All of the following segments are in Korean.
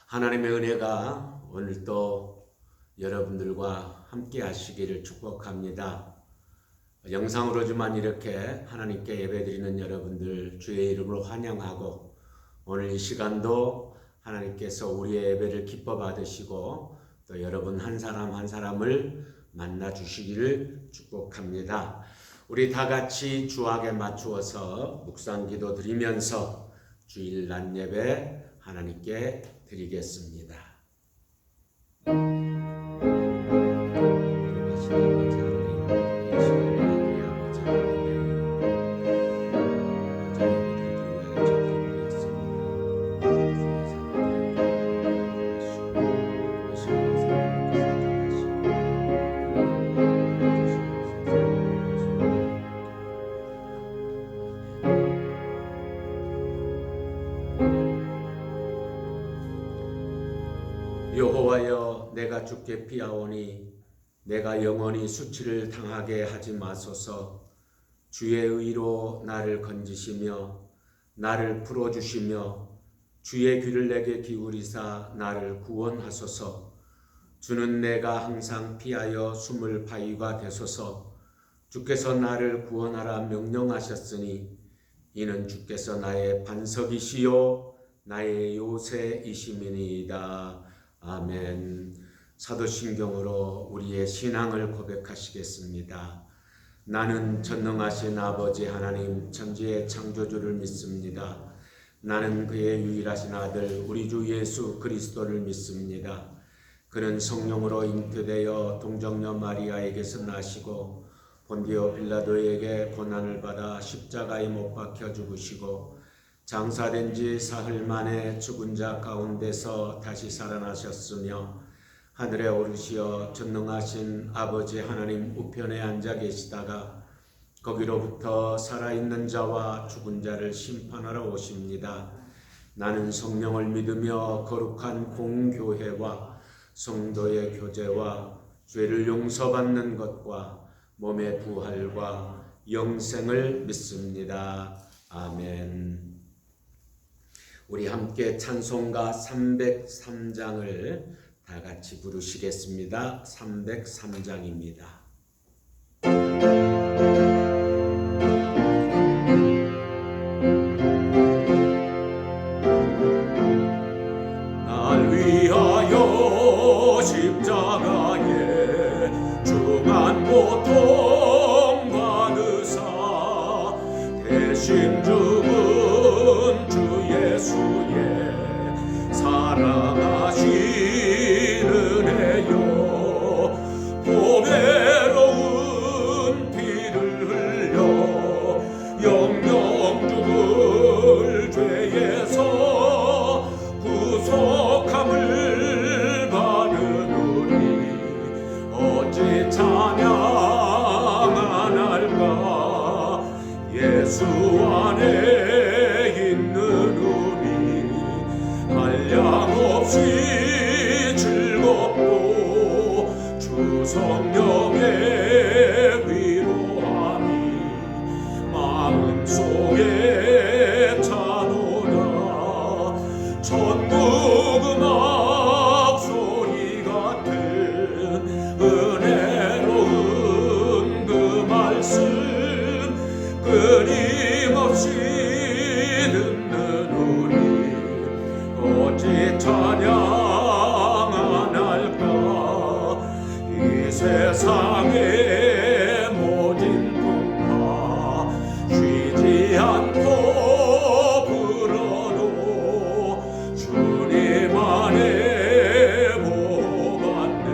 하나님의 은혜가 오늘도 여러분들과 함께 하시기를 축복합니다. 영상으로지만 이렇게 하나님께 예배드리는 여러분들 주의 이름으로 환영하고, 오늘 이 시간도 하나님께서 우리의 예배를 기뻐 받으시고 또 여러분 한 사람 한 사람을 만나 주시기를 축복합니다. 우리 다 같이 주악에 맞추어서 묵상기도 드리면서 주일 낮 예배 하나님께 드리겠습니다. 여호와여, 내가 주께 피하오니 내가 영원히 수치를 당하게 하지 마소서. 주의 의로 나를 건지시며 나를 풀어주시며 주의 귀를 내게 기울이사 나를 구원하소서. 주는 내가 항상 피하여 숨을 바위가 되소서. 주께서 나를 구원하라 명령하셨으니 이는 주께서 나의 반석이시요 나의 요새이심이니이다. 아멘. 사도신경으로 우리의 신앙을 고백하시겠습니다. 나는 전능하신 아버지 하나님 천지의 창조주를 믿습니다. 나는 그의 유일하신 아들 우리 주 예수 그리스도를 믿습니다. 그는 성령으로 잉태되어 동정녀 마리아에게서 나시고 본디오 빌라도에게 고난을 받아 십자가에 못 박혀 죽으시고 장사된 지 사흘 만에 죽은 자 가운데서 다시 살아나셨으며 하늘에 오르시어 전능하신 아버지 하나님 우편에 앉아 계시다가 거기로부터 살아있는 자와 죽은 자를 심판하러 오십니다. 나는 성령을 믿으며 거룩한 공교회와 성도의 교제와 죄를 용서받는 것과 몸의 부활과 영생을 믿습니다. 아멘. 우리 함께 찬송가 303장을 다 같이 부르시겠습니다. 303장입니다. 날 위하여 십자가에 중한 고통 받으사 대신 죽은 주 예수의 사랑하신 은혜요 보배로운 피를 흘려 영영 죽을 죄에서 구속함을 받은 우리 어찌 찬양 안 할까. 예수 안에 한량없이 즐겁고 주 성령의 위로함이 마음속에 차도다. 천국 음악 소리 같은 은혜로운 그 말씀 끊임없이 듣는 우리 어찌 찬양 안 할까. 이 세상의 모진 풍파 쉬지 않고 불어도 주님 안에 보호받는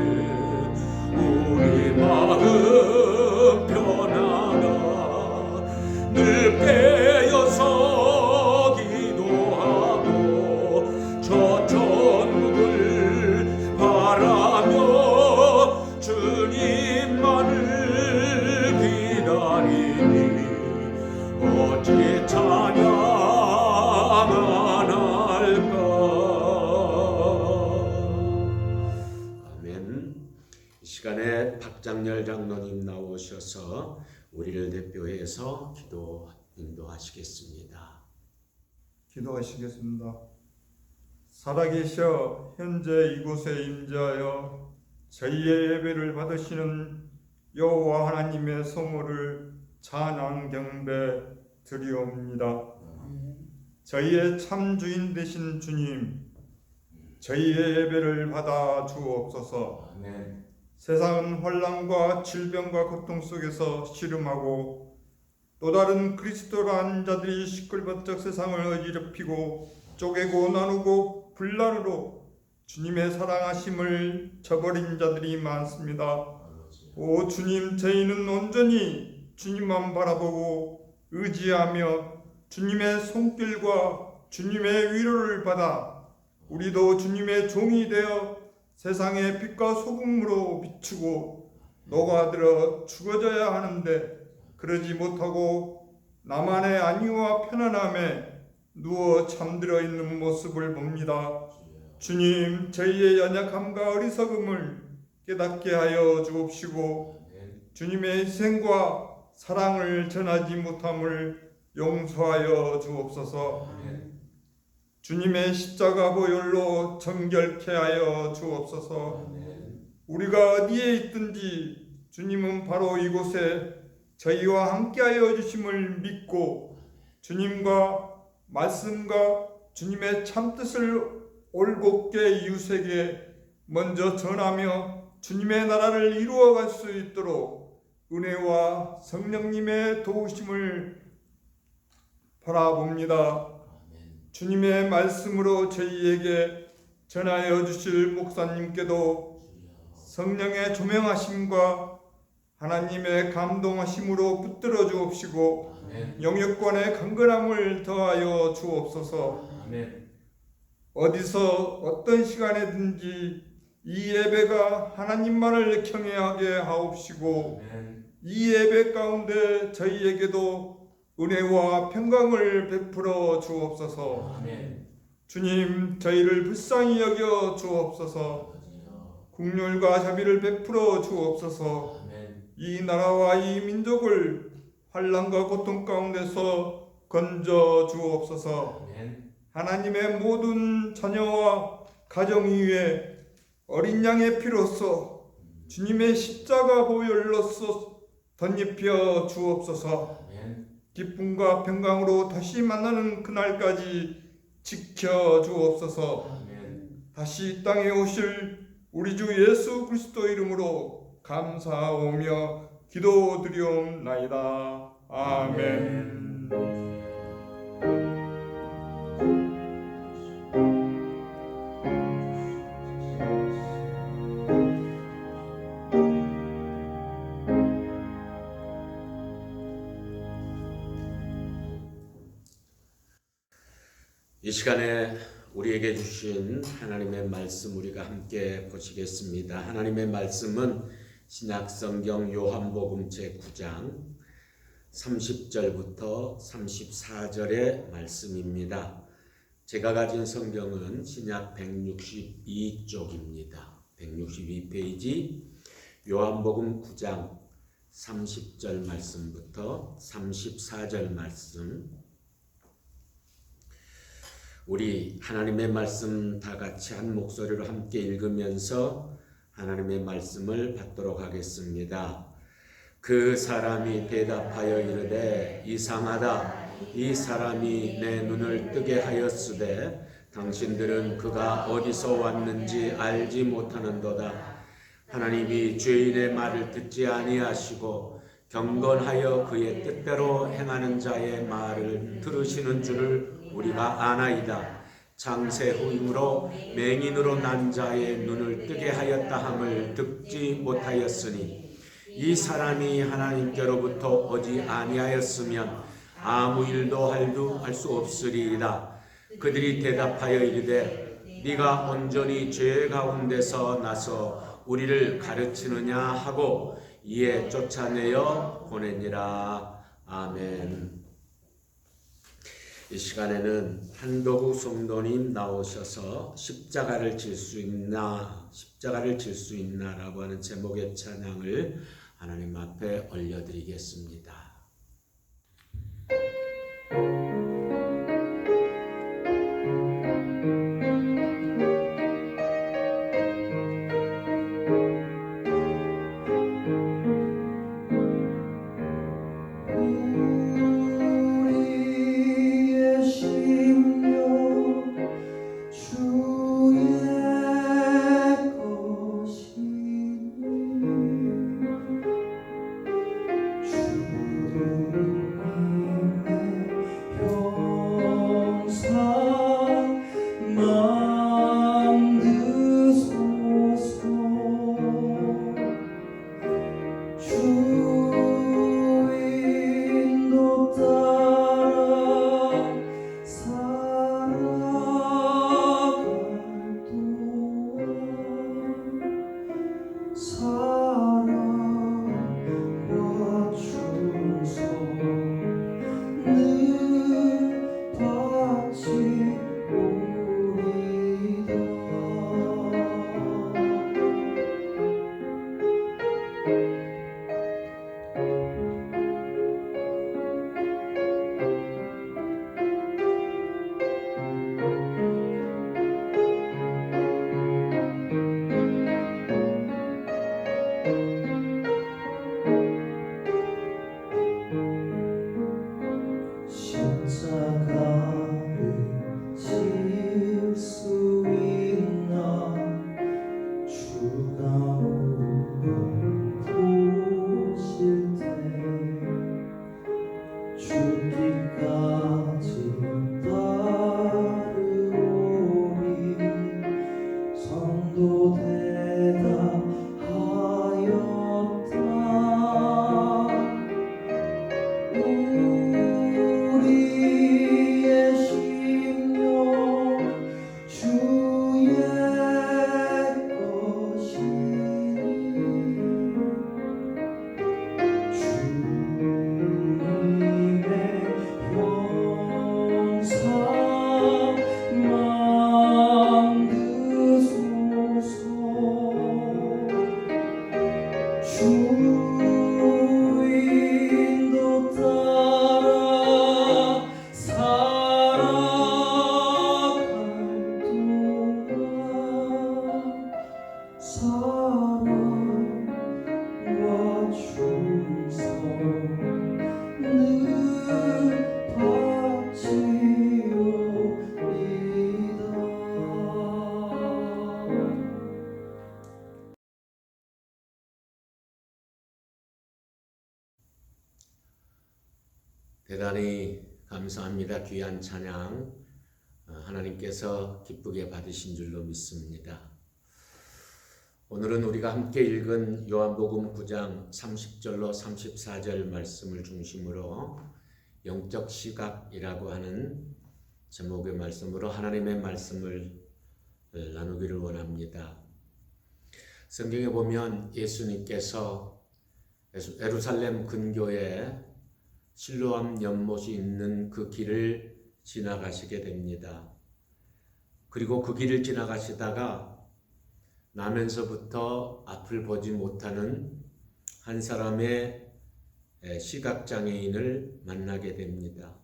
우리 마음 편하다. 늘 깨어서 기도하고 저 천국을 바라며 주님만을 기다리니 어찌 찬양 안 할까. 아멘. 이 시간에 박장렬 장로님 나오셔서 우리를 대표해서 기도 인도하시겠습니다. 기도하시겠습니다. 살아계셔 현재 이곳에 임재하여 저희의 예배를 받으시는 여호와 하나님의 성호를 찬양 경배 드리옵니다. 저희의 참 주인 되신 주님, 저희의 예배를 받아 주옵소서. 아멘. 세상은 환난과 질병과 고통 속에서 씨름하고 또 다른 그리스도라는 자들이 시끌벅적 세상을 어지럽히고 쪼개고 나누고 분란으로 주님의 사랑하심을 저버린 자들이 많습니다. 오 주님, 저희는 온전히 주님만 바라보고 의지하며 주님의 손길과 주님의 위로를 받아 우리도 주님의 종이 되어 세상의 빛과 소금으로 비추고 녹아들어 죽어져야 하는데 그러지 못하고 나만의 안위와 편안함에 누워 잠들어 있는 모습을 봅니다. 주님, 저희의 연약함과 어리석음을 깨닫게 하여 주옵시고 주님의 희생과 사랑을 전하지 못함을 용서하여 주옵소서. 주님의 십자가 보혈로 정결케 하여 주옵소서. 우리가 어디에 있든지 주님은 바로 이곳에 저희와 함께하여 주심을 믿고 주님과 말씀과 주님의 참뜻을 올곧게 이웃에게 먼저 전하며 주님의 나라를 이루어갈 수 있도록 은혜와 성령님의 도우심을 바라봅니다. 주님의 말씀으로 저희에게 전하여 주실 목사님께도 성령의 조명하심과 하나님의 감동하심으로 붙들어 주옵시고 영역권의 강건함을 더하여 주옵소서. 어디서 어떤 시간에든지 이 예배가 하나님만을 경외하게 하옵시고 이 예배 가운데 저희에게도 은혜와 평강을 베풀어 주옵소서. 주님, 저희를 불쌍히 여겨 주옵소서. 국률과 자비를 베풀어 주옵소서. 이 나라와 이 민족을 환난과 고통 가운데서 건져 주옵소서. 하나님의 모든 자녀와 가정 위에 어린 양의 피로써 주님의 십자가 보혈로서 덧입혀 주옵소서. 기쁨과 평강으로 다시 만나는 그날까지 지켜 주옵소서. 다시 이 땅에 오실 우리 주 예수 그리스도 이름으로 감사하오며 기도드리옵나이다. 아멘. 이 시간에 우리에게 주신 하나님의 말씀 우리가 함께 보시겠습니다. 하나님의 말씀은 신약성경 요한복음 제9장 30절부터 34절의 말씀입니다. 제가 가진 성경은 신약 162쪽입니다. 162페이지 요한복음 9장 30절 말씀부터 34절 말씀, 우리 하나님의 말씀 다 같이 한 목소리로 함께 읽으면서 하나님의 말씀을 받도록 하겠습니다. 그 사람이 대답하여 이르되 이상하다. 이 사람이 내 눈을 뜨게 하였으되 당신들은 그가 어디서 왔는지 알지 못하는도다. 하나님이 죄인의 말을 듣지 아니하시고 경건하여 그의 뜻대로 행하는 자의 말을 들으시는 줄을 우리가 아나이다. 창세 후임으로 맹인으로 난 자의 눈을 뜨게 하였다 함을 듣지 못하였으니 이 사람이 하나님께로부터 오지 아니하였으면 아무 일도 할 수 없으리이다. 그들이 대답하여 이르되 네가 온전히 죄 가운데서 나서 우리를 가르치느냐 하고 이에 쫓아내어 보내니라. 아멘. 이 시간에는 한도구 성도님 나오셔서 십자가를 질 수 있나 라고 하는 제목의 찬양을 하나님 앞에 올려드리겠습니다. 가르칠 수 있나 주가 우건 보실 때 죽기까지 따르오리 성도 대답하였다 우리의 심령 주의 것이니 주님의 형상 만드소서 주 인도 따라 살아갈 동안 사랑과 충성을 바치오리다. 대단히 감사합니다. 귀한 찬양 하나님께서 기쁘게 받으신 줄로 믿습니다. 오늘은 우리가 함께 읽은 요한복음 9장 30절로 34절 말씀을 중심으로 영적 시각이라고 하는 제목의 말씀으로 하나님의 말씀을 나누기를 원합니다. 성경에 보면 예수님께서 예루살렘 근교에 실로암 연못이 있는 그 길을 지나가시게 됩니다. 그리고 그 길을 지나가시다가 나면서부터 앞을 보지 못하는 한 사람의 시각장애인을 만나게 됩니다.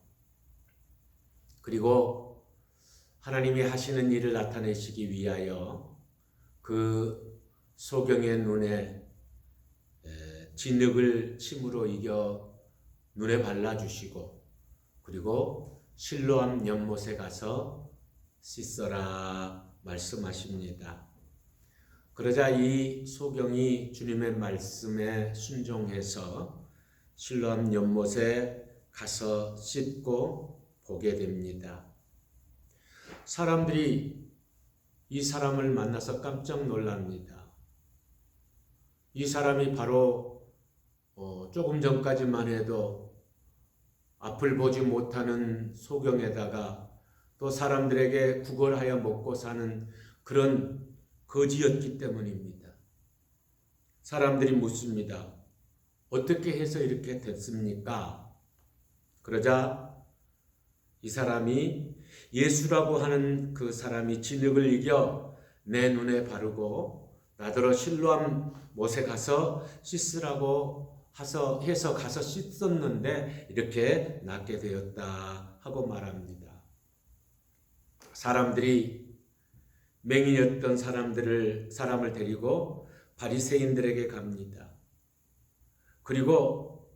그리고 하나님이 하시는 일을 나타내시기 위하여 그 소경의 눈에 진흙을 침으로 이겨 눈에 발라주시고 그리고 실로암 연못에 가서 씻어라 말씀하십니다. 그러자 이 소경이 주님의 말씀에 순종해서 실로암 연못에 가서 씻고 보게 됩니다. 사람들이 이 사람을 만나서 깜짝 놀랍니다. 이 사람이 바로 조금 전까지만 해도 앞을 보지 못하는 소경에다가 또 사람들에게 구걸하여 먹고 사는 그런 거지였기 때문입니다. 사람들이 묻습니다. 어떻게 해서 이렇게 됐습니까? 그러자 이 사람이 예수라고 하는 그 사람이 진흙을 이겨 내 눈에 바르고 나더러 실로암 못에 가서 씻으라고 해서 가서 씻었는데 이렇게 낫게 되었다 하고 말합니다. 사람들이 맹인이었던 사람을 데리고 바리새인들에게 갑니다. 그리고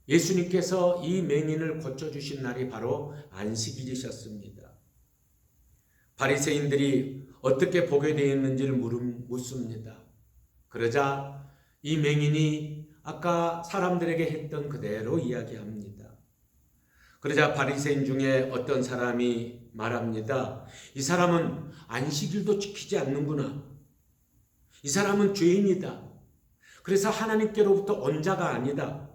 예수님께서 이 맹인을 고쳐주신 날이 바로 안식일이셨습니다. 바리새인들이 어떻게 보게 되었는지를 묻습니다. 그러자 이 맹인이 아까 사람들에게 했던 그대로 이야기합니다. 그러자 바리새인 중에 어떤 사람이 말합니다. 이 사람은 안식일도 지키지 않는구나. 이 사람은 죄인이다. 그래서 하나님께로부터 온 자가 아니다.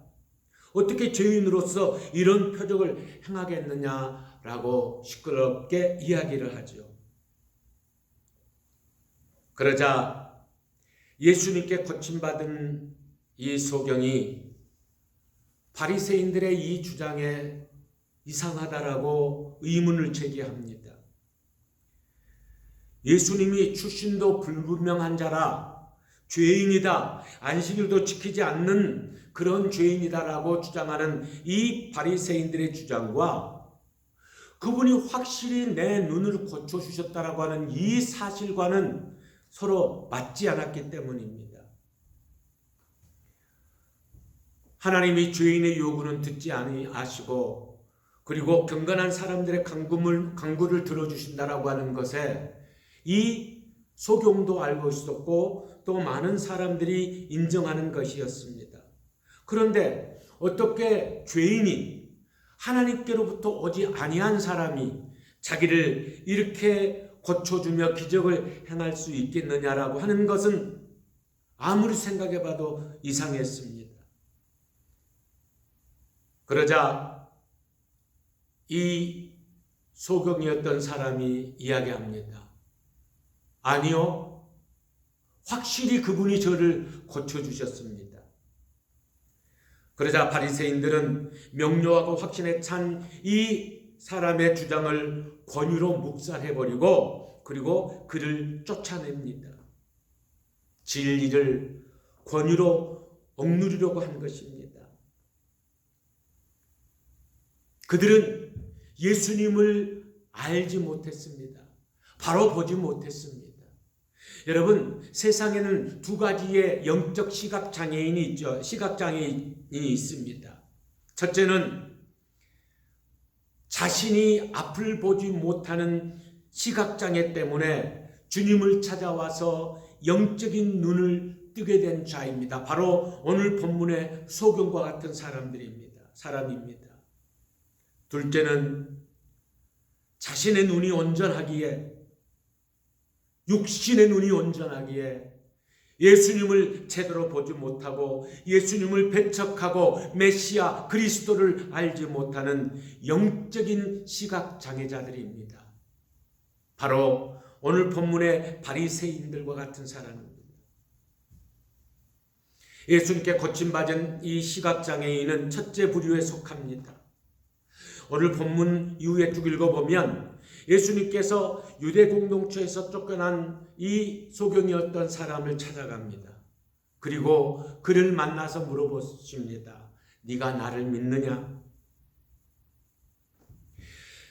어떻게 죄인으로서 이런 표적을 행하겠느냐라고 시끄럽게 이야기를 하죠. 그러자 예수님께 고침받은 이 소경이 바리새인들의 이 주장에 이상하다라고 의문을 제기합니다. 예수님이 출신도 불분명한 자라 죄인이다, 안식일도 지키지 않는 그런 죄인이다라고 주장하는 이 바리새인들의 주장과 그분이 확실히 내 눈을 고쳐주셨다라고 하는 이 사실과는 서로 맞지 않았기 때문입니다. 하나님이 죄인의 요구는 듣지 아니하시고 그리고 경건한 사람들의 간구를 들어주신다라고 하는 것에 이 소경도 알고 있었고 또 많은 사람들이 인정하는 것이었습니다. 그런데 어떻게 죄인이 하나님께로부터 오지 아니한 사람이 자기를 이렇게 고쳐주며 기적을 행할 수 있겠느냐라고 하는 것은 아무리 생각해봐도 이상했습니다. 그러자 이 소경이었던 사람이 이야기합니다. 아니요, 확실히 그분이 저를 고쳐주셨습니다. 그러자 바리새인들은 명료하고 확신에 찬 이 사람의 주장을 권유로 묵살해버리고 그리고 그를 쫓아냅니다. 진리를 권유로 억누르려고 한 것입니다. 그들은 예수님을 알지 못했습니다. 바로 보지 못했습니다. 여러분, 세상에는 두 가지의 영적 시각장애인이 있죠. 시각장애인이 있습니다. 첫째는 자신이 앞을 보지 못하는 시각장애 때문에 주님을 찾아와서 영적인 눈을 뜨게 된 자입니다. 바로 오늘 본문의 소경과 같은 사람입니다. 둘째는 자신의 눈이 온전하기에, 육신의 눈이 온전하기에 예수님을 제대로 보지 못하고 예수님을 배척하고 메시아 그리스도를 알지 못하는 영적인 시각장애자들입니다. 바로 오늘 본문의 바리새인들과 같은 사람입니다. 예수님께 고침받은 이 시각장애인은 첫째 부류에 속합니다. 오늘 본문 이후에 쭉 읽어보면 예수님께서 유대 공동체에서 쫓겨난 이 소경이었던 사람을 찾아갑니다. 그리고 그를 만나서 물어보십니다. 네가 나를 믿느냐?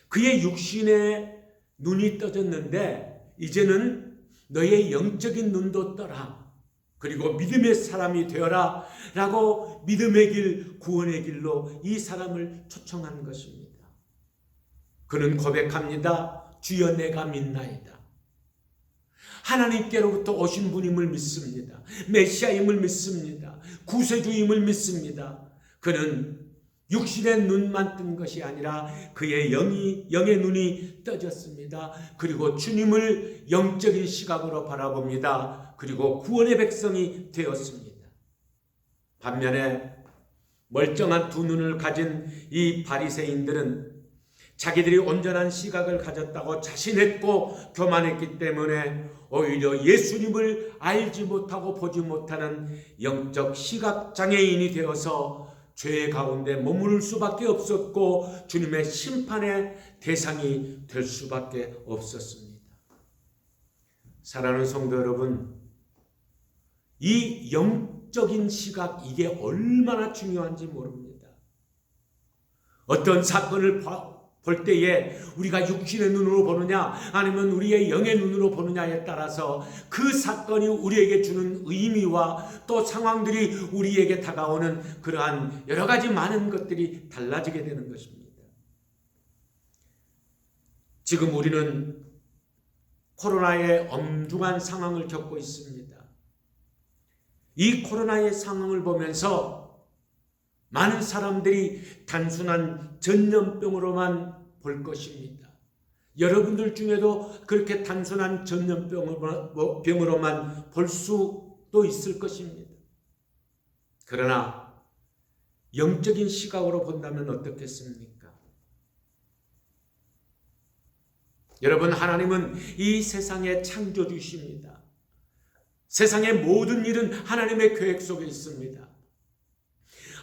그의 육신의 눈이 떠졌는데 이제는 너의 영적인 눈도 떠라. 그리고 믿음의 사람이 되어라 라고 믿음의 길, 구원의 길로 이 사람을 초청한 것입니다. 그는 고백합니다. 주여 내가 믿나이다. 하나님께로부터 오신 분임을 믿습니다. 메시아임을 믿습니다. 구세주임을 믿습니다. 그는 육신의 눈만 뜬 것이 아니라 그의 영의 눈이 떠졌습니다. 그리고 주님을 영적인 시각으로 바라봅니다. 그리고 구원의 백성이 되었습니다. 반면에 멀쩡한 두 눈을 가진 이 바리새인들은 자기들이 온전한 시각을 가졌다고 자신했고 교만했기 때문에 오히려 예수님을 알지 못하고 보지 못하는 영적 시각장애인이 되어서 죄 가운데 머무를 수밖에 없었고 주님의 심판의 대상이 될 수밖에 없었습니다. 사랑하는 성도 여러분, 이 영적인 시각, 이게 얼마나 중요한지 모릅니다. 어떤 사건을 볼 때에 우리가 육신의 눈으로 보느냐 아니면 우리의 영의 눈으로 보느냐에 따라서 그 사건이 우리에게 주는 의미와 또 상황들이 우리에게 다가오는 그러한 여러 가지 많은 것들이 달라지게 되는 것입니다. 지금 우리는 코로나의 엄중한 상황을 겪고 있습니다. 이 코로나의 상황을 보면서 많은 사람들이 단순한 전염병으로만 볼 것입니다. 여러분들 중에도 그렇게 단순한 전염병으로만 볼 수도 있을 것입니다. 그러나 영적인 시각으로 본다면 어떻겠습니까? 여러분, 하나님은 이 세상의 창조주십니다. 세상의 모든 일은 하나님의 계획 속에 있습니다.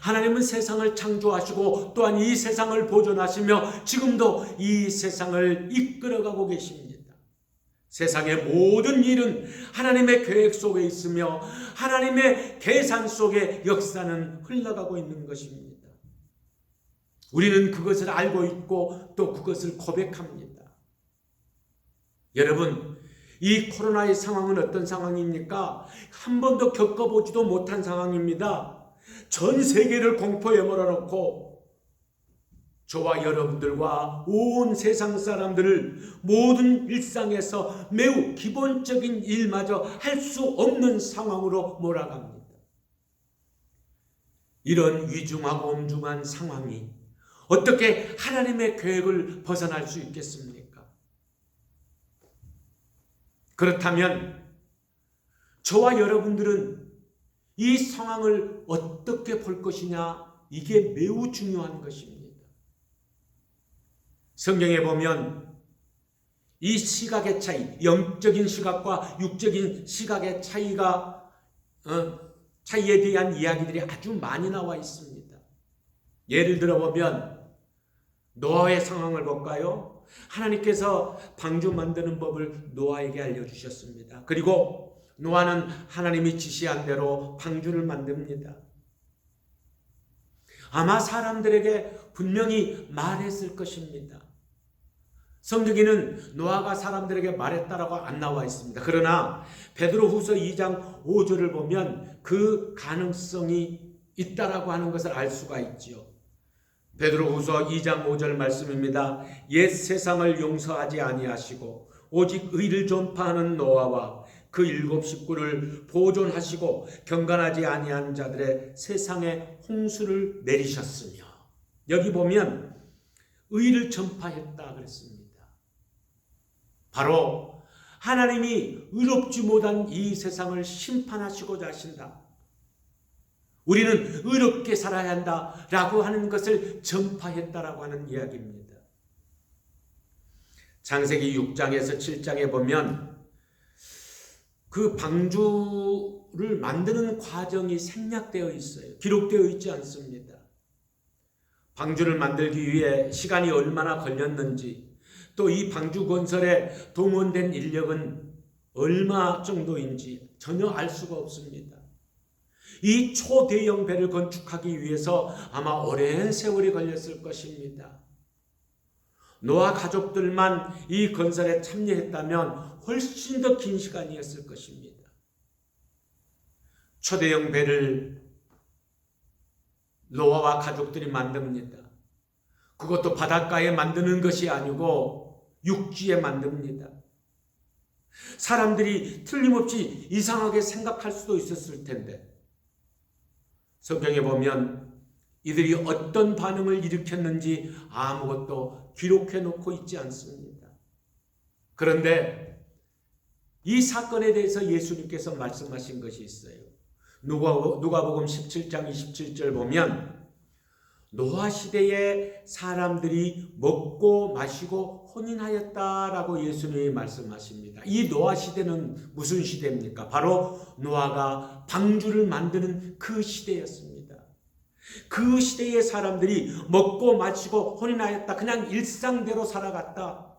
하나님은 세상을 창조하시고 또한 이 세상을 보존하시며 지금도 이 세상을 이끌어가고 계십니다. 세상의 모든 일은 하나님의 계획 속에 있으며 하나님의 계산 속에 역사는 흘러가고 있는 것입니다. 우리는 그것을 알고 있고 또 그것을 고백합니다. 여러분, 이 코로나의 상황은 어떤 상황입니까? 한 번도 겪어보지도 못한 상황입니다. 전 세계를 공포에 몰아넣고 저와 여러분들과 온 세상 사람들을 모든 일상에서 매우 기본적인 일마저 할 수 없는 상황으로 몰아갑니다. 이런 위중하고 엄중한 상황이 어떻게 하나님의 계획을 벗어날 수 있겠습니까? 그렇다면 저와 여러분들은 이 상황을 어떻게 볼 것이냐, 이게 매우 중요한 것입니다. 성경에 보면 이 시각의 차이, 영적인 시각과 육적인 시각의 차이에 대한 이야기들이 아주 많이 나와 있습니다. 예를 들어 보면 노아의 상황을 볼까요? 하나님께서 방주 만드는 법을 노아에게 알려주셨습니다. 그리고 노아는 하나님이 지시한 대로 방주를 만듭니다. 아마 사람들에게 분명히 말했을 것입니다. 성경에는 노아가 사람들에게 말했다라고 안 나와 있습니다. 그러나 베드로후서 2장 5절을 보면 그 가능성이 있다라고 하는 것을 알 수가 있지요. 베드로후서 2장 5절 말씀입니다. 옛 세상을 용서하지 아니하시고 오직 의를 전파하는 노아와 그 7 식구를 보존하시고 경건하지 아니한 자들의 세상에 홍수를 내리셨으며, 여기 보면 의를 전파했다 그랬습니다. 바로 하나님이 의롭지 못한 이 세상을 심판하시고자 하신다. 우리는 의롭게 살아야 한다라고 하는 것을 전파했다라고 하는 이야기입니다. 창세기 6장에서 7장에 보면 그 방주를 만드는 과정이 생략되어 있어요. 기록되어 있지 않습니다. 방주를 만들기 위해 시간이 얼마나 걸렸는지, 또 이 방주 건설에 동원된 인력은 얼마 정도인지 전혀 알 수가 없습니다. 이 초대형 배를 건축하기 위해서 아마 오랜 세월이 걸렸을 것입니다. 노아 가족들만 이 건설에 참여했다면 훨씬 더 긴 시간이었을 것입니다. 초대형 배를 노아와 가족들이 만듭니다. 그것도 바닷가에 만드는 것이 아니고 육지에 만듭니다. 사람들이 틀림없이 이상하게 생각할 수도 있었을 텐데, 성경에 보면 이들이 어떤 반응을 일으켰는지 아무것도 기록해 놓고 있지 않습니다. 그런데 이 사건에 대해서 예수님께서 말씀하신 것이 있어요. 누가복음 17장 27절 보면 노아 시대에 사람들이 먹고 마시고 혼인하였다라고 예수님이 말씀하십니다. 이 노아 시대는 무슨 시대입니까? 바로 노아가 방주를 만드는 그 시대였습니다. 그 시대의 사람들이 먹고 마시고 혼인하였다. 그냥 일상대로 살아갔다.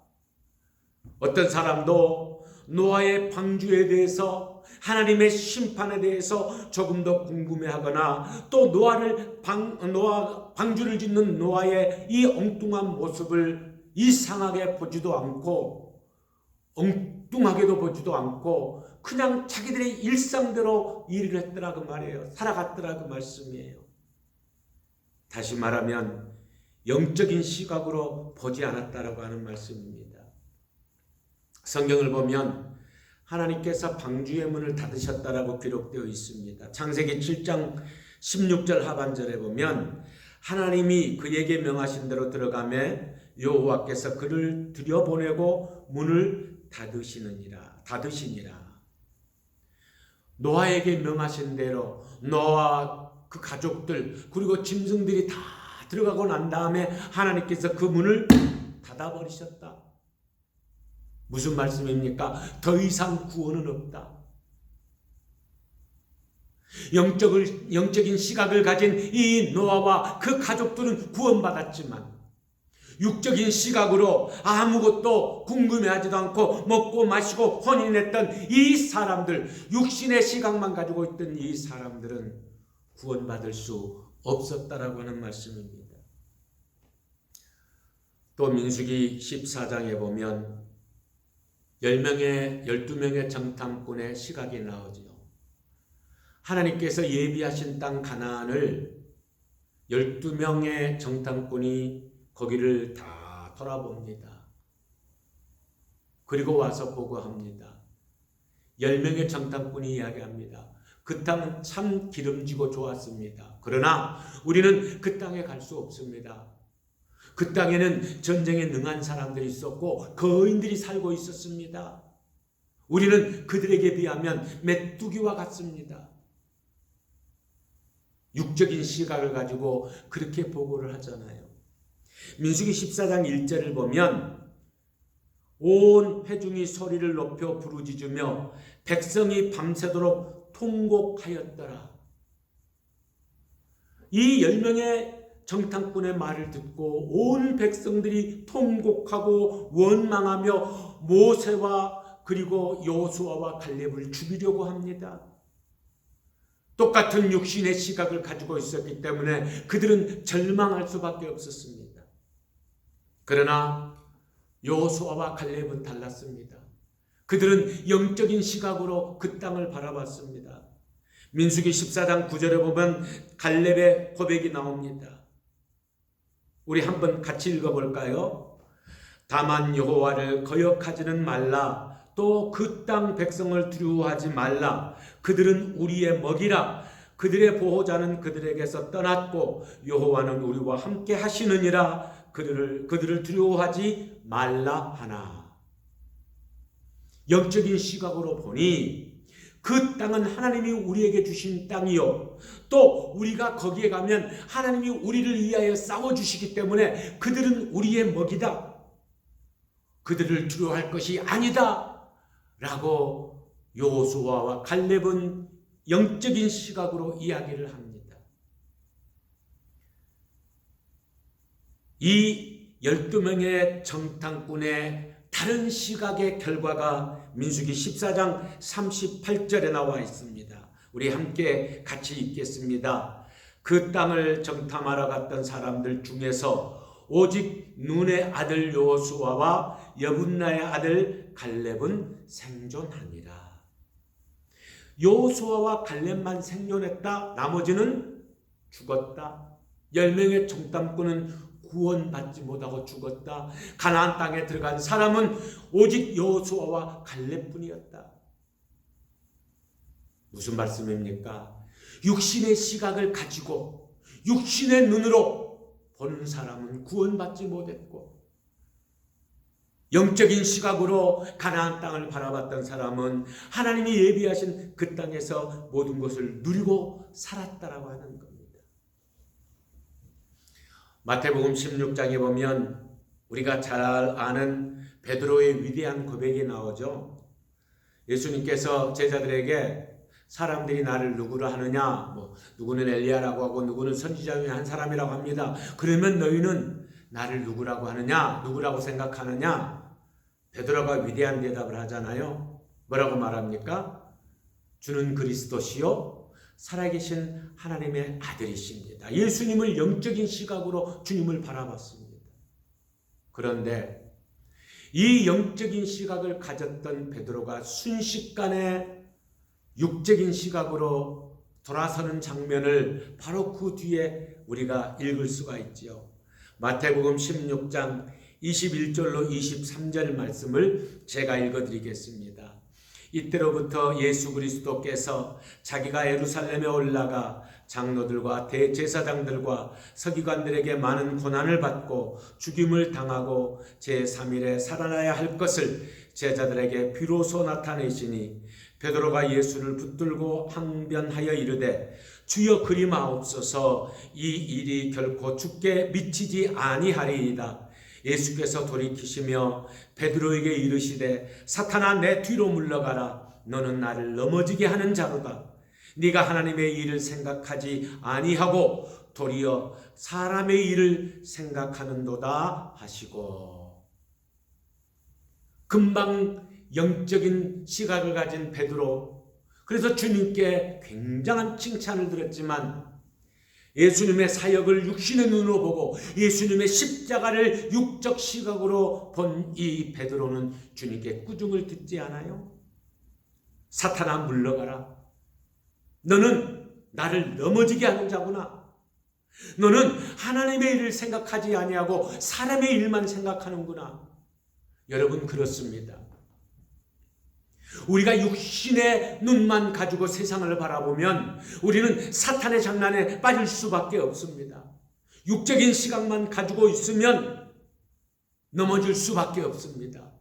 어떤 사람도 노아의 방주에 대해서, 하나님의 심판에 대해서 조금 더 궁금해하거나, 또 방주를 짓는 노아의 이 엉뚱한 모습을 이상하게 보지도 않고, 엉뚱하게도 보지도 않고, 그냥 자기들의 일상대로 일을 했더라 그 말이에요. 살아갔더라 그 말씀이에요. 다시 말하면 영적인 시각으로 보지 않았다라고 하는 말씀입니다. 성경을 보면 하나님께서 방주의 문을 닫으셨다라고 기록되어 있습니다. 창세기 7장 16절 하반절에 보면 하나님이 그에게 명하신 대로 들어가매 여호와께서 그를 들여보내고 문을 닫으시니라. 노아에게 명하신 대로 노아와 그 가족들 그리고 짐승들이 다 들어가고 난 다음에 하나님께서 그 문을 닫아버리셨다. 무슨 말씀입니까? 더 이상 구원은 없다. 영적인 시각을 가진 이 노아와 그 가족들은 구원받았지만 육적인 시각으로 아무것도 궁금해하지도 않고 먹고 마시고 혼인했던 이 사람들, 육신의 시각만 가지고 있던 이 사람들은 구원받을 수 없었다라고 하는 말씀입니다. 또 민수기 14장에 보면 12명의 정탐꾼의 시각이 나오지요. 하나님께서 예비하신 땅 가나안을 12명의 정탐꾼이 거기를 다 돌아봅니다. 그리고 와서 보고합니다. 10명의 정탐꾼이 이야기합니다. 그 땅은 참 기름지고 좋았습니다. 그러나 우리는 그 땅에 갈 수 없습니다. 그 땅에는 전쟁에 능한 사람들이 있었고 거인들이 살고 있었습니다. 우리는 그들에게 비하면 메뚜기와 같습니다. 육적인 시각을 가지고 그렇게 보고를 하잖아요. 민수기 14장 1절을 보면 온 회중이 소리를 높여 부르짖으며 백성이 밤새도록 통곡하였더라. 이 10명의 정탐꾼의 말을 듣고 온 백성들이 통곡하고 원망하며 모세와 그리고 여호수아와 갈렙을 죽이려고 합니다. 똑같은 육신의 시각을 가지고 있었기 때문에 그들은 절망할 수밖에 없었습니다. 그러나 여호수아와 갈렙은 달랐습니다. 그들은 영적인 시각으로 그 땅을 바라봤습니다. 민수기 14장 9절에 보면 갈렙의 고백이 나옵니다. 우리 한번 같이 읽어볼까요? 다만 여호와를 거역하지는 말라. 또 그 땅 백성을 두려워하지 말라. 그들은 우리의 먹이라. 그들의 보호자는 그들에게서 떠났고 여호와는 우리와 함께 하시느니라. 그들을 두려워하지 말라 하나. 영적인 시각으로 보니 그 땅은 하나님이 우리에게 주신 땅이요, 또 우리가 거기에 가면 하나님이 우리를 위하여 싸워주시기 때문에 그들은 우리의 먹이다. 그들을 두려워할 것이 아니다 라고 여호수아와 갈렙은 영적인 시각으로 이야기를 합니다. 이 12명의 정탐꾼의 다른 시각의 결과가 민수기 14장 38절에 나와 있습니다. 우리 함께 같이 읽겠습니다. 그 땅을 정탐하러 갔던 사람들 중에서 오직 눈의 아들 여호수아와 여분나의 아들 갈렙은 생존하니라. 여호수아와 갈렙만 생존했다. 나머지는 죽었다. 10명의 정탐꾼은 구원받지 못하고 죽었다. 가나안 땅에 들어간 사람은 오직 여호수아와 갈렙뿐이었다. 무슨 말씀입니까? 육신의 시각을 가지고 육신의 눈으로 보는 사람은 구원받지 못했고, 영적인 시각으로 가나안 땅을 바라봤던 사람은 하나님이 예비하신 그 땅에서 모든 것을 누리고 살았다라고 하는 겁니다. 마태복음 16장에 보면 우리가 잘 아는 베드로의 위대한 고백이 나오죠. 예수님께서 제자들에게 사람들이 나를 누구로 하느냐, 누구는 엘리야라고 하고 누구는 선지자 중에 한 사람이라고 합니다. 그러면 너희는 나를 누구라고 하느냐, 누구라고 생각하느냐? 베드로가 위대한 대답을 하잖아요. 뭐라고 말합니까? 주는 그리스도시요 살아계신 하나님의 아들이십니다. 예수님을 영적인 시각으로 주님을 바라봤습니다. 그런데 이 영적인 시각을 가졌던 베드로가 순식간에 육적인 시각으로 돌아서는 장면을 바로 그 뒤에 우리가 읽을 수가 있지요. 마태복음 16장 21절로 23절 말씀을 제가 읽어드리겠습니다. 이때로부터 예수 그리스도께서 자기가 예루살렘에 올라가 장로들과 대제사장들과 서기관들에게 많은 고난을 받고 죽임을 당하고 제3일에 살아나야 할 것을 제자들에게 비로소 나타내시니 베드로가 예수를 붙들고 항변하여 이르되 주여 그리마옵소서, 이 일이 결코 주께 미치지 아니하리이다. 예수께서 돌이키시며 베드로에게 이르시되 사탄아 내 뒤로 물러가라. 너는 나를 넘어지게 하는 자로다. 네가 하나님의 일을 생각하지 아니하고 도리어 사람의 일을 생각하는도다 하시고. 금방 영적인 시각을 가진 베드로, 그래서 주님께 굉장한 칭찬을 들었지만 예수님의 사역을 육신의 눈으로 보고 예수님의 십자가를 육적 시각으로 본 이 베드로는 주님께 꾸중을 듣지 않아요? 사탄아 물러가라. 너는 나를 넘어지게 하는 자구나. 너는 하나님의 일을 생각하지 아니하고 사람의 일만 생각하는구나. 여러분, 그렇습니다. 우리가 육신의 눈만 가지고 세상을 바라보면 우리는 사탄의 장난에 빠질 수밖에 없습니다. 육적인 시각만 가지고 있으면 넘어질 수밖에 없습니다.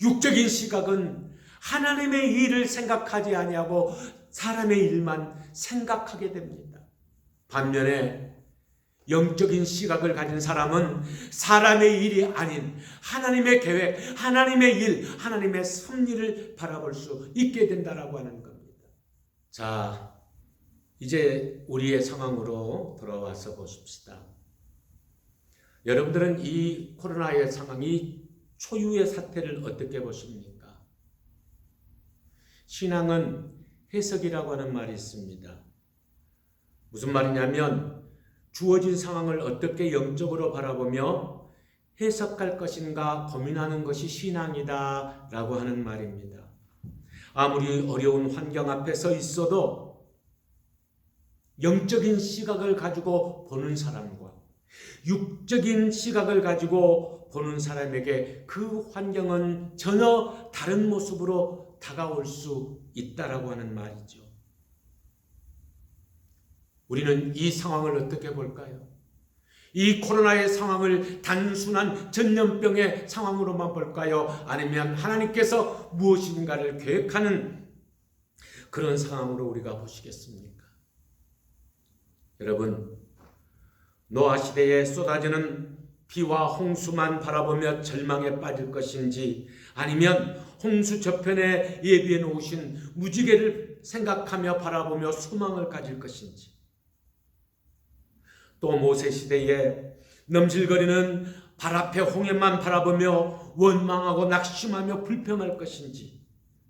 육적인 시각은 하나님의 일을 생각하지 아니하고 사람의 일만 생각하게 됩니다. 반면에 영적인 시각을 가진 사람은 사람의 일이 아닌 하나님의 계획, 하나님의 일, 하나님의 섭리를 바라볼 수 있게 된다라고 하는 겁니다. 자, 이제 우리의 상황으로 돌아와서 보십시다. 여러분들은 이 코로나의 상황이 초유의 사태를 어떻게 보십니까? 신앙은 해석이라고 하는 말이 있습니다. 무슨 말이냐면 주어진 상황을 어떻게 영적으로 바라보며 해석할 것인가 고민하는 것이 신앙이다 라고 하는 말입니다. 아무리 어려운 환경 앞에 서 있어도 영적인 시각을 가지고 보는 사람과 육적인 시각을 가지고 보는 사람에게 그 환경은 전혀 다른 모습으로 다가올 수 있다라고 하는 말이죠. 우리는 이 상황을 어떻게 볼까요? 이 코로나의 상황을 단순한 전염병의 상황으로만 볼까요? 아니면 하나님께서 무엇인가를 계획하는 그런 상황으로 우리가 보시겠습니까? 여러분, 노아 시대에 쏟아지는 비와 홍수만 바라보며 절망에 빠질 것인지, 아니면 홍수 저편에 예비해 놓으신 무지개를 생각하며 바라보며 소망을 가질 것인지, 또 모세 시대에 넘실거리는 발 앞에 홍해만 바라보며 원망하고 낙심하며 불평할 것인지,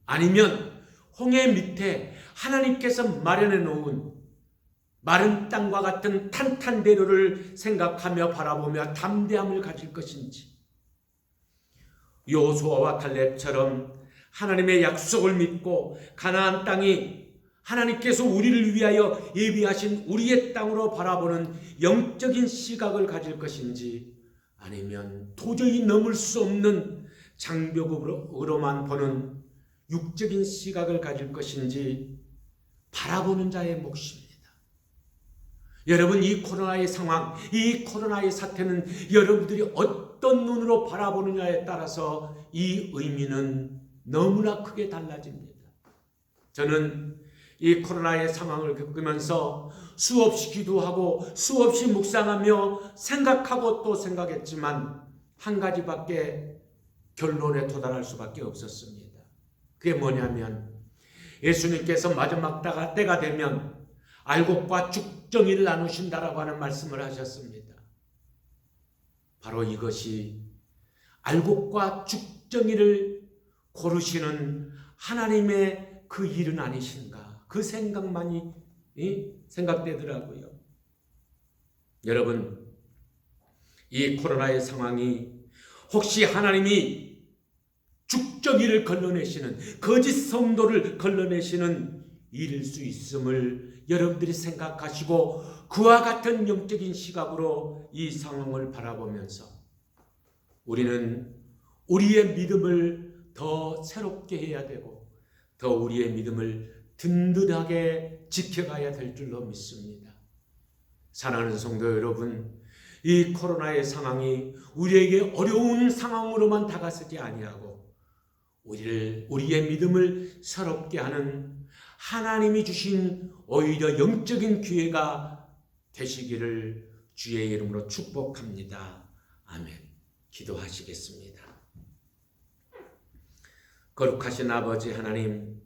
아니면 홍해 밑에 하나님께서 마련해 놓은 마른 땅과 같은 탄탄대로를 생각하며 바라보며 담대함을 가질 것인지, 여호수아와 갈렙처럼 하나님의 약속을 믿고 가나안 땅이 하나님께서 우리를 위하여 예비하신 우리의 땅으로 바라보는 영적인 시각을 가질 것인지, 아니면 도저히 넘을 수 없는 장벽으로만 보는 육적인 시각을 가질 것인지 바라보는 자의 몫입니다. 여러분, 이 코로나의 상황, 이 코로나의 사태는 여러분들이 어떤 눈으로 바라보느냐에 따라서 이 의미는 너무나 크게 달라집니다. 저는 이 코로나의 상황을 겪으면서 수없이 기도하고 수없이 묵상하며 생각하고 또 생각했지만 한 가지밖에 결론에 도달할 수밖에 없었습니다. 그게 뭐냐면 예수님께서 마지막 때가 되면 알곡과 죽정이를 나누신다라고 하는 말씀을 하셨습니다. 바로 이것이 알곡과 죽정이를 고르시는 하나님의 그 일은 아니신가, 그 생각만이 생각되더라고요. 여러분, 이 코로나의 상황이 혹시 하나님이 죽정이를 걸러내시는, 거짓 성도를 걸러내시는 일일 수 있음을 여러분들이 생각하시고 그와 같은 영적인 시각으로 이 상황을 바라보면서 우리는 우리의 믿음을 더 새롭게 해야 되고 더 우리의 믿음을 든든하게 지켜가야 될 줄로 믿습니다. 사랑하는 성도 여러분, 이 코로나의 상황이 우리에게 어려운 상황으로만 다가서지 아니하고 우리의 믿음을 새롭게 하는 하나님이 주신 오히려 영적인 기회가 되시기를 주의 이름으로 축복합니다. 아멘. 기도하시겠습니다. 거룩하신 아버지 하나님,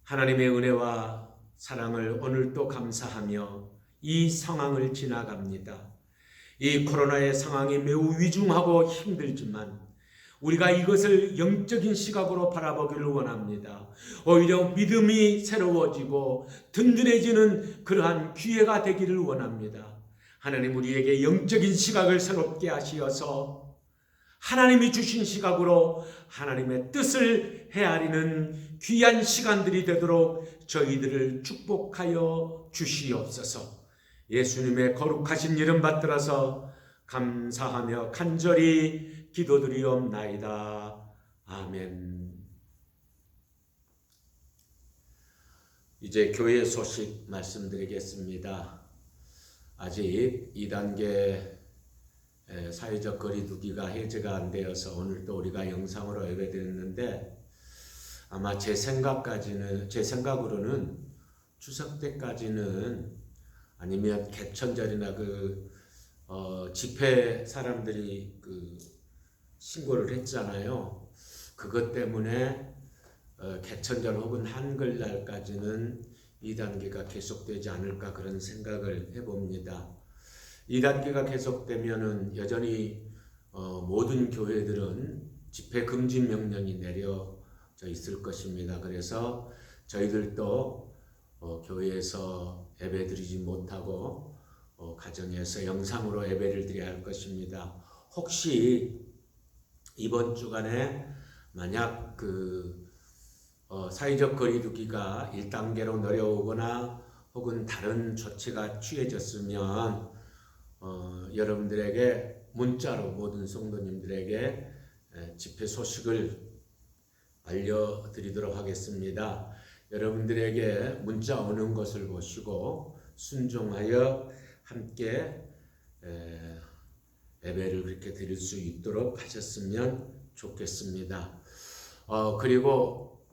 하나님의 은혜와 사랑을 오늘도 감사하며 이 상황을 지나갑니다. 이 코로나의 상황이 매우 위중하고 힘들지만 우리가 이것을 영적인 시각으로 바라보기를 원합니다. 오히려 믿음이 새로워지고 든든해지는 그러한 기회가 되기를 원합니다. 하나님, 우리에게 영적인 시각을 새롭게 하시어서 하나님이 주신 시각으로 하나님의 뜻을 헤아리는 귀한 시간들이 되도록 저희들을 축복하여 주시옵소서. 예수님의 거룩하신 이름 받들어서 감사하며 간절히 기도드리옵나이다. 아멘. 이제 교회 소식 말씀드리겠습니다. 아직 2단계 사회적 거리두기가 해제가 안 되어서 오늘 또 우리가 영상으로 예배드렸는데, 아마 제 생각으로는 추석 때까지는, 아니면 개천절이나 집회 사람들이 신고를 했잖아요. 그것 때문에 개천절 혹은 한글날까지는 2단계가 계속되지 않을까 그런 생각을 해봅니다. 2단계가 계속되면은 여전히 모든 교회들은 집회 금지 명령이 내려져 있을 것입니다. 그래서 저희들도 교회에서 예배드리지 못하고 가정에서 영상으로 예배를 드려야 할 것입니다. 혹시 이번 주간에 만약 사회적 거리두기가 1단계로 내려오거나 혹은 다른 조치가 취해졌으면 여러분들에게 문자로 모든 성도님들에게 집회 소식을 알려드리도록 하겠습니다. 여러분들에게 문자 오는 것을 보시고 순종하여 함께 예배를 그렇게 드릴 수 있도록 하셨으면 좋겠습니다. 그리고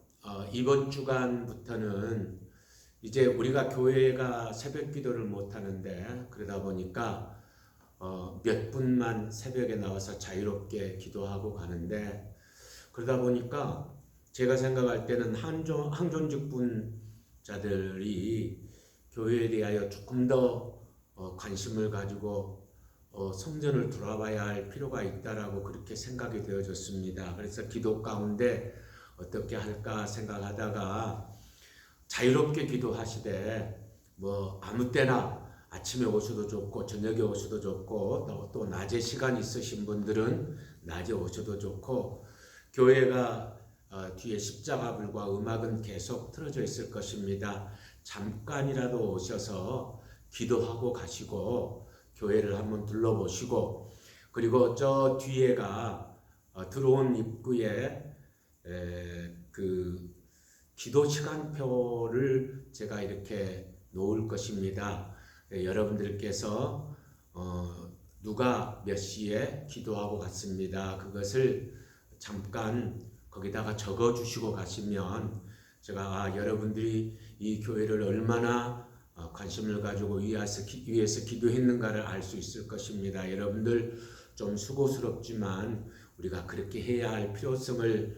이번 주간부터는 이제 우리가 교회가 새벽 기도를 못 하는데, 그러다 보니까 몇 분만 새벽에 나와서 자유롭게 기도하고 가는데, 그러다 보니까 제가 생각할 때는 항존직분자들이 교회에 대하여 조금 더 관심을 가지고 성전을 돌아봐야 할 필요가 있다라고 그렇게 생각이 되어졌습니다. 그래서 기도 가운데 어떻게 할까 생각하다가 자유롭게 기도하시되 아무 때나 아침에 오셔도 좋고 저녁에 오셔도 좋고 또 낮에 시간 있으신 분들은 낮에 오셔도 좋고, 교회가 뒤에 십자가불과 음악은 계속 틀어져 있을 것입니다. 잠깐이라도 오셔서 기도하고 가시고 교회를 한번 둘러보시고, 그리고 저 뒤에가 들어온 입구에 기도 시간표를 제가 이렇게 놓을 것입니다. 여러분들께서 누가 몇 시에 기도하고 갔습니다. 그것을 잠깐 거기다가 적어 주시고 가시면 제가 여러분들이 이 교회를 얼마나 관심을 가지고 위해서 기도했는가를 알 수 있을 것입니다. 여러분들 좀 수고스럽지만 우리가 그렇게 해야 할 필요성을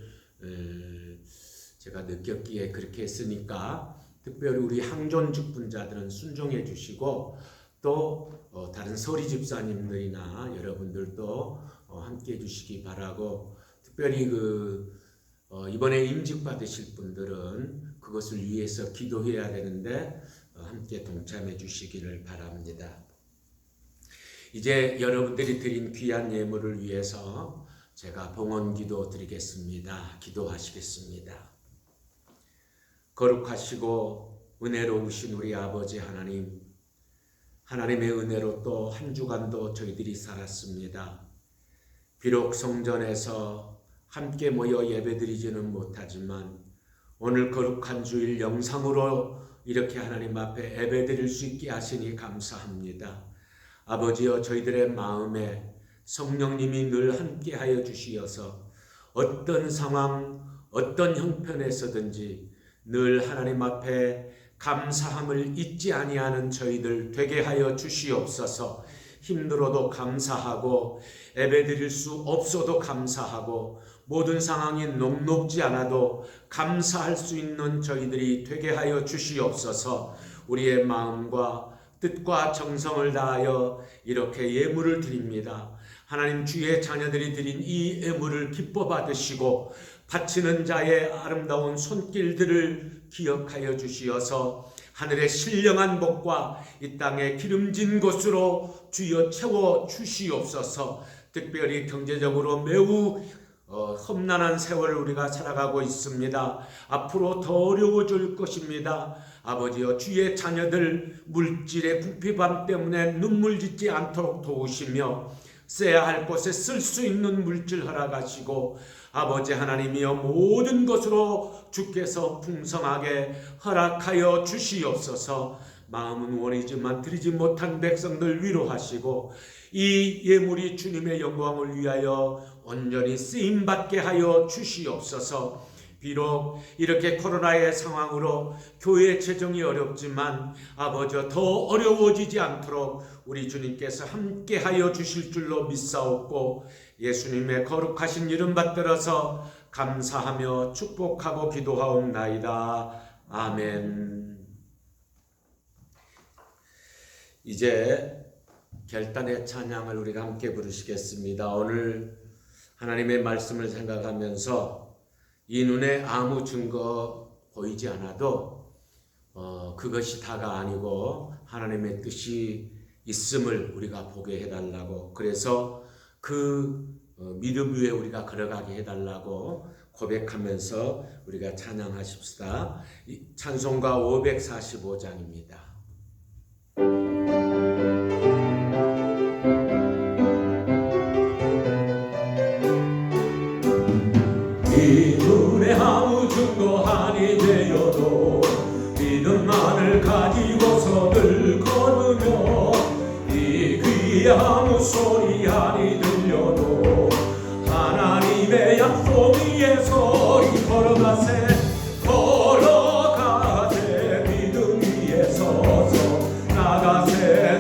제가 느꼈기에 그렇게 했으니까, 특별히 우리 항존직분자들은 순종해 주시고, 또 다른 서리 집사님들이나 여러분들도 함께 해 주시기 바라고, 특별히 이번에 임직 받으실 분들은 그것을 위해서 기도해야 되는데 함께 동참해 주시기를 바랍니다. 이제 여러분들이 드린 귀한 예물을 위해서 제가 봉헌 기도 드리겠습니다. 기도하시겠습니다. 거룩하시고 은혜로우신 우리 아버지 하나님, 하나님의 은혜로 또 한 주간도 저희들이 살았습니다. 비록 성전에서 함께 모여 예배드리지는 못하지만 오늘 거룩한 주일 영상으로 이렇게 하나님 앞에 예배드릴 수 있게 하시니 감사합니다. 아버지여, 저희들의 마음에 성령님이 늘 함께하여 주시어서 어떤 상황, 어떤 형편에서든지 늘 하나님 앞에 감사함을 잊지 아니하는 저희들 되게 하여 주시옵소서. 힘들어도 감사하고 예배드릴 수 없어도 감사하고 모든 상황이 녹록지 않아도 감사할 수 있는 저희들이 되게 하여 주시옵소서. 우리의 마음과 뜻과 정성을 다하여 이렇게 예물을 드립니다. 하나님, 주의 자녀들이 드린 이 예물을 기뻐 받으시고 바치는 자의 아름다운 손길들을 기억하여 주시어서 하늘의 신령한 복과 이 땅의 기름진 곳으로 주여 채워 주시옵소서. 특별히 경제적으로 매우 험난한 세월을 우리가 살아가고 있습니다. 앞으로 더 어려워질 것입니다. 아버지여 주의 자녀들 물질의 궁핍함 때문에 눈물 짓지 않도록 도우시며 써야 할 곳에 쓸 수 있는 물질 허락하시고 아버지 하나님이여 모든 것으로 주께서 풍성하게 허락하여 주시옵소서. 마음은 원이지만 드리지 못한 백성들 위로하시고 이 예물이 주님의 영광을 위하여 온전히 쓰임받게 하여 주시옵소서. 비록 이렇게 코로나의 상황으로 교회 재정이 어렵지만 아버지여 더 어려워지지 않도록 우리 주님께서 함께하여 주실 줄로 믿사옵고 예수님의 거룩하신 이름 받들어서 감사하며 축복하고 기도하옵나이다. 아멘. 이제 결단의 찬양을 우리가 함께 부르시겠습니다. 오늘 하나님의 말씀을 생각하면서 이 눈에 아무 증거 보이지 않아도 그것이 다가 아니고 하나님의 뜻이 있음을 우리가 보게 해달라고, 그래서 그 믿음 위에 우리가 걸어가게 해달라고 고백하면서 우리가 찬양하십시다. 찬송가 545장입니다. 이 눈에 아무 증거 아니 되어도 믿음만을 가지고서 늘 걸으며 이 귀에 아무 소리 아니 들려도 하나님의 약속 위에 서리 걸어가세 믿음 위에 서서 나가세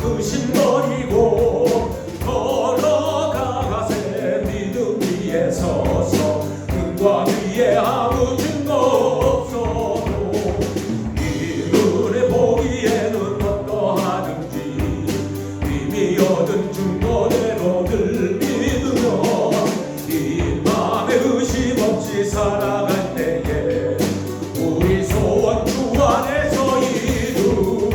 의심 버리고 걸어가세 믿음 위에 서서 눈과 귀에 아무 증거 없어도 이 눈에 보기에는 어떠하든지 이미 얻은 증거대로 늘 믿으며 이 맘에 의심 없이 살아갈 때에 우리 소원 주 안에서 이루리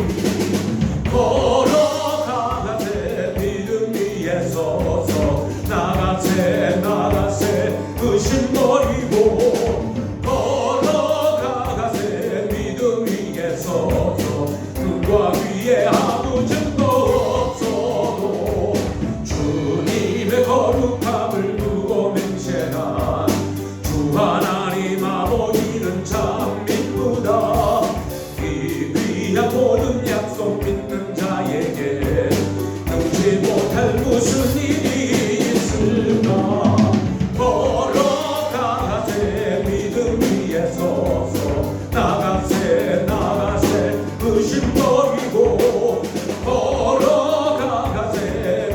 걸어가세 믿음 위에 서서 나가세 의심 버리고 걸어가세 믿음 위에 서서 눈과 귀에 아무 증거 없어도 주님의 거룩함을 두고 맹세한 주 하나님 아버지는 참 믿구나. 이 귀한 모든 약속 믿는 자에게 능치 못할 무슨 일이 있을까. 걸어가세 믿음 위에 서서 나가세 의심 버리고 걸어가세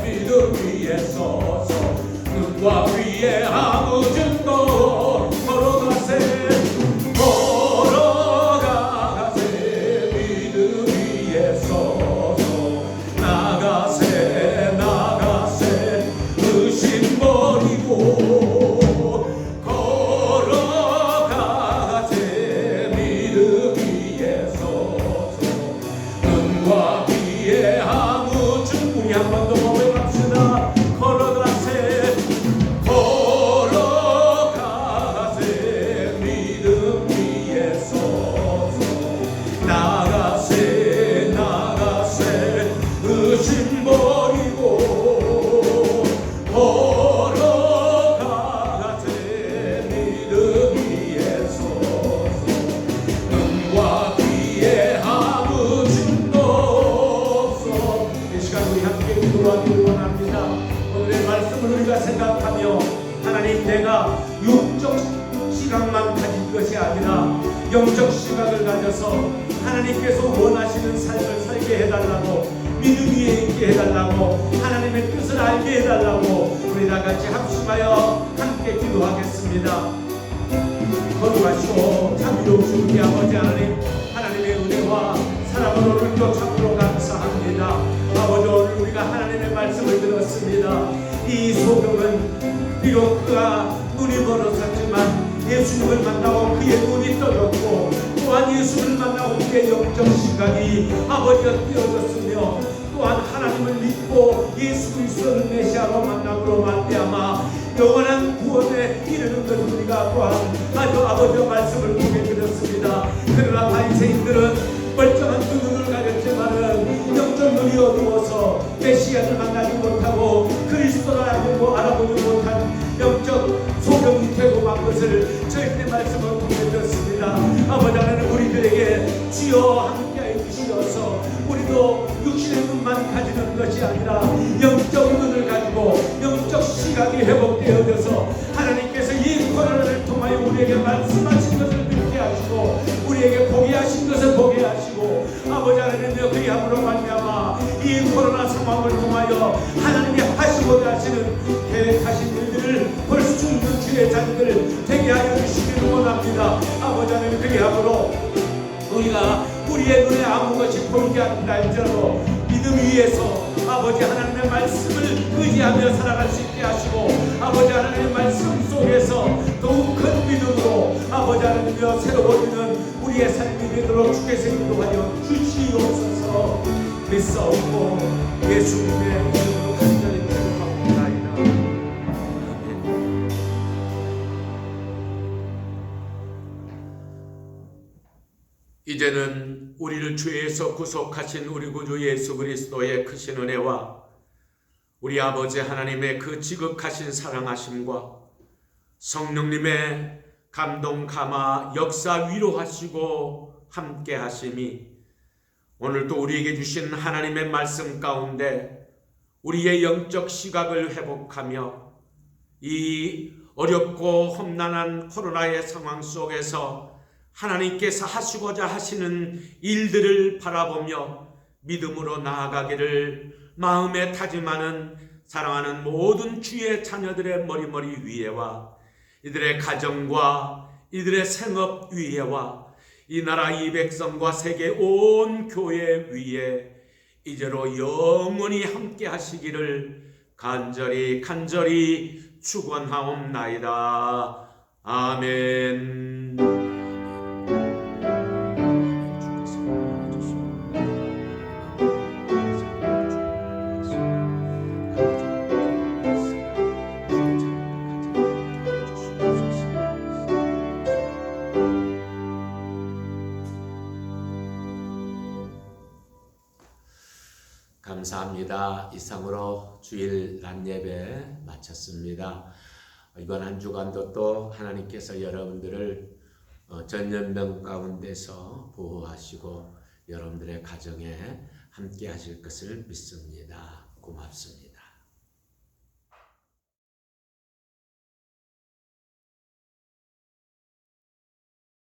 믿음 위에 서서 눈과 귀에 아무 증거 걸어가세 믿음 위에 서서 나가세 의심 버리고 걸어가세 믿음 위에 서서 눈과 귀에 아무 증거이 한 번 더 고백합시다. 걸어가세 믿음 위에 서서 나가세 의심 버리고 걸어가세 믿음 위에 서서 눈과 귀에 아무 증거 없어. 이 시간 우리 함께 기도하기를 원합니다. 오늘의 말씀을 우리가 생각하며 하나님, 내가 육적 시각만 가진 것이 아니라 영적 시각을 가져서 하나님께서 원하시는 삶을 살게 해달라고, 믿음 위에 있게 해달라고, 하나님의 뜻을 알게 해달라고 우리 다같이 합심하여 함께 기도하겠습니다. 거룩하시고 자비로우신 우리 아버지 하나님, 하나님의 은혜와 사랑을 오늘도 참으로 감사합니다. 아버지, 오늘 우리가 하나님의 말씀을 들었습니다. 이 소경은 비록 그가 눈이 멀었었지만 예수님을 만나고 그의 눈이 떠졌고, 또한 예수를 만나고 그의 영적 시각이 아버지가 띄어졌으며, 또한 하나님을 믿고 예수 그리스도를 메시아로 만남으로 말미암아 영원한 구원에 이르는 것 우리가 또한 아주 아버지의 말씀을 보게 되었습니다. 그러나 바리새인들은 멀쩡한 두 눈을 가졌지만은 영적 눈이 어두워서 메시아를 만나지 못하고 그리스도를 알아보지 못한 영적 소경이 되고 만 것을 저희들의 말씀을 통해 들었습니다. 아버지 하나님, 우리들에게 주여 함께하여 주시어서 우리도 육신의 눈만 가지는 것이 아니라 영적 눈을 가지고 영적 시각이 회복되어져서 하나님께서 이 코로나를 통하여 우리에게 말씀하신 것을 듣게 하시고 우리에게 보게 하신 것을 보게 하시고 아버지 하나님여, 그 함으로 말미암아 이 코로나 상황을 통하여 하나님이 하시고자 하시는 계획하신 일들을 볼 수 있는 주의 자녀들 되게 하여 주시기를 원합니다. 아버지 하나님, 그 함으로 우리가 우리의 눈에 아무 것이 보이지 않는다 할지라도 믿음 위에서 아버지 하나님의 말씀을 의지하며 살아갈 수 있게 하시고 아버지 하나님의 말씀 속에서 더욱 큰 믿음으로 아버지 하나님이여 새로워지는 우리의 삶이 되도록 주께서 인도하여 주시옵소서. 믿사옵고 예수님의 이름으로 간절히 기도하옵나이다. 아멘. 이제는 우리를 죄에서 구속하신 우리 구주 예수 그리스도의 크신 은혜와 우리 아버지 하나님의 그 지극하신 사랑하심과 성령님의 감동 감화 역사 위로하시고 함께 하심이 오늘도 우리에게 주신 하나님의 말씀 가운데 우리의 영적 시각을 회복하며 이 어렵고 험난한 코로나의 상황 속에서 하나님께서 하시고자 하시는 일들을 바라보며 믿음으로 나아가기를 마음에 다짐하는 사랑하는 모든 주의 자녀들의 머리머리 위에와 이들의 가정과 이들의 생업 위에와 이 나라 이 백성과 세계 온 교회 위에 이제로 영원히 함께 하시기를 간절히 축원하옵나이다. 아멘. 감사합니다. 이상으로 주일 낮 예배 마쳤습니다. 이번 한 주간도 또 하나님께서 여러분들을 전염병 가운데서 보호하시고 여러분들의 가정에 함께 하실 것을 믿습니다. 고맙습니다.